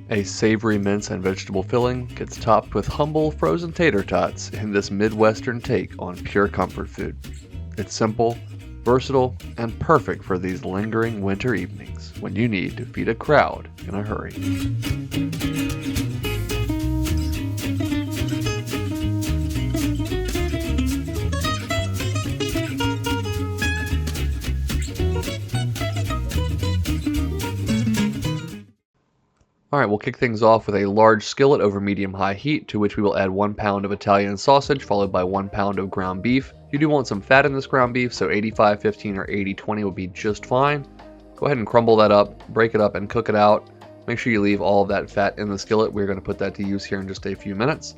A savory mince and vegetable filling gets topped with humble frozen tater tots in this Midwestern take on pure comfort food. It's simple, versatile, and perfect for these lingering winter evenings when you need to feed a crowd in a hurry. Alright, we'll kick things off with a large skillet over medium-high heat, to which we will add 1 pound of Italian sausage, followed by 1 pound of ground beef. You do want some fat in this ground beef, so 85-15 or 80-20 would be just fine. Go ahead and crumble that up, break it up, and cook it out. Make sure you leave all of that fat in the skillet. We're going to put that to use here in just a few minutes.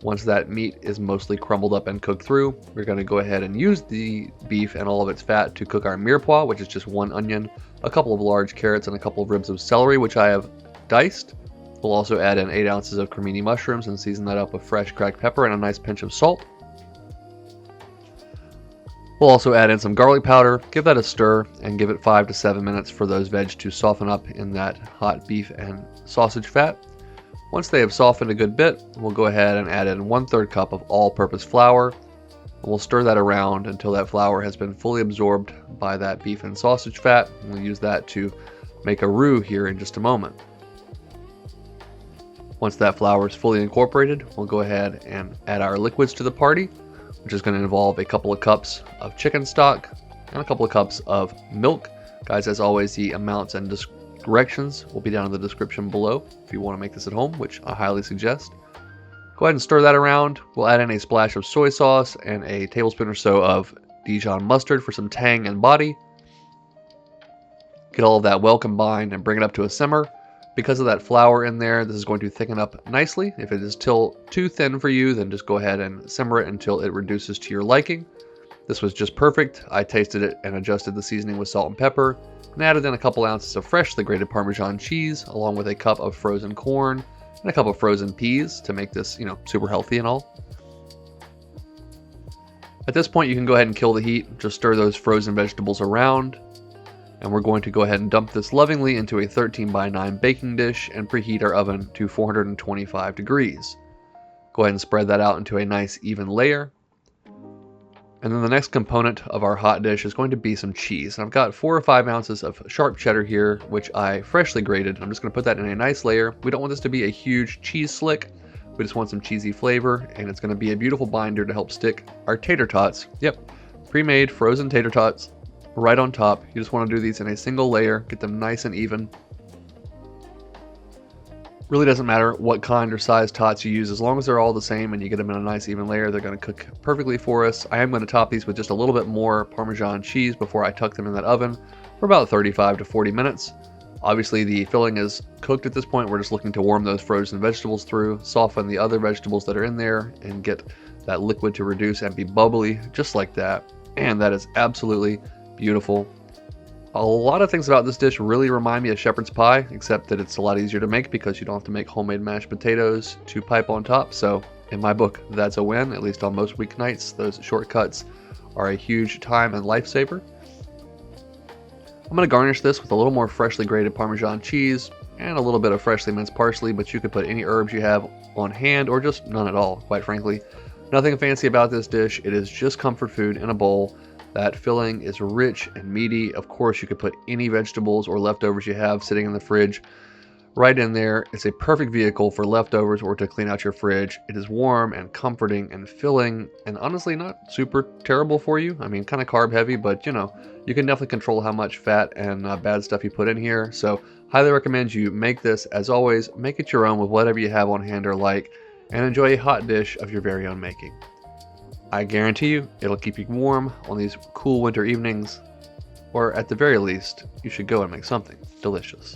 Once that meat is mostly crumbled up and cooked through, we're going to go ahead and use the beef and all of its fat to cook our mirepoix, which is just 1 onion, a couple of large carrots, and a couple of ribs of celery, which I have diced. We'll also add in 8 ounces of cremini mushrooms and season that up with fresh cracked pepper and a nice pinch of salt. We'll also add in some garlic powder, give that a stir, and give it 5 to 7 minutes for those veg to soften up in that hot beef and sausage fat. Once they have softened a good bit, we'll go ahead and add in 1/3 cup of all-purpose flour. And we'll stir that around until that flour has been fully absorbed by that beef and sausage fat. And we'll use that to make a roux here in just a moment. Once that flour is fully incorporated, we'll go ahead and add our liquids to the party, which is going to involve a couple of cups of chicken stock and a couple of cups of milk. Guys, as always, the amounts and directions will be down in the description below if you want to make this at home, which I highly suggest. Go ahead and stir that around. We'll add in a splash of soy sauce and a tablespoon or so of Dijon mustard for some tang and body. Get all of that well combined and bring it up to a simmer. Because of that flour in there, this is going to thicken up nicely. If it is still too thin for you, then just go ahead and simmer it until it reduces to your liking. This was just perfect. I tasted it and adjusted the seasoning with salt and pepper, and added in a couple ounces of freshly grated Parmesan cheese, along with a cup of frozen corn and a cup of frozen peas to make this, super healthy and all. At this point, you can go ahead and kill the heat. Just stir those frozen vegetables around. And we're going to go ahead and dump this lovingly into a 13x9 baking dish and preheat our oven to 425 degrees. Go ahead and spread that out into a nice even layer. And then the next component of our hot dish is going to be some cheese. And I've got 4 or 5 ounces of sharp cheddar here, which I freshly grated. I'm just going to put that in a nice layer. We don't want this to be a huge cheese slick. We just want some cheesy flavor, and it's going to be a beautiful binder to help stick our tater tots. Yep, pre-made frozen tater tots right on top. You just want to do these in a single layer, get them nice and even. Really doesn't matter what kind or size tots you use, as long as they're all the same and you get them in a nice even layer, they're going to cook perfectly for us. I am going to top these with just a little bit more Parmesan cheese before I tuck them in that oven for about 35 to 40 minutes. Obviously the filling is cooked at this point. We're just looking to warm those frozen vegetables through, soften the other vegetables that are in there, and get that liquid to reduce and be bubbly just like that. And that is absolutely beautiful. A lot of things about this dish really remind me of shepherd's pie, except that it's a lot easier to make because you don't have to make homemade mashed potatoes to pipe on top. So in my book, that's a win, at least on most weeknights. Those shortcuts are a huge time and lifesaver. I'm going to garnish this with a little more freshly grated Parmesan cheese and a little bit of freshly minced parsley, but you could put any herbs you have on hand or just none at all, quite frankly. Nothing fancy about this dish. It is just comfort food in a bowl. That filling is rich and meaty. Of course, you could put any vegetables or leftovers you have sitting in the fridge right in there. It's a perfect vehicle for leftovers or to clean out your fridge. It is warm and comforting and filling, and honestly not super terrible for you. I mean, kind of carb heavy, but you can definitely control how much fat and bad stuff you put in here. So highly recommend you make this. As always, make it your own with whatever you have on hand or like, and enjoy a hot dish of your very own making. I guarantee you, it'll keep you warm on these cool winter evenings, or at the very least, you should go and make something delicious.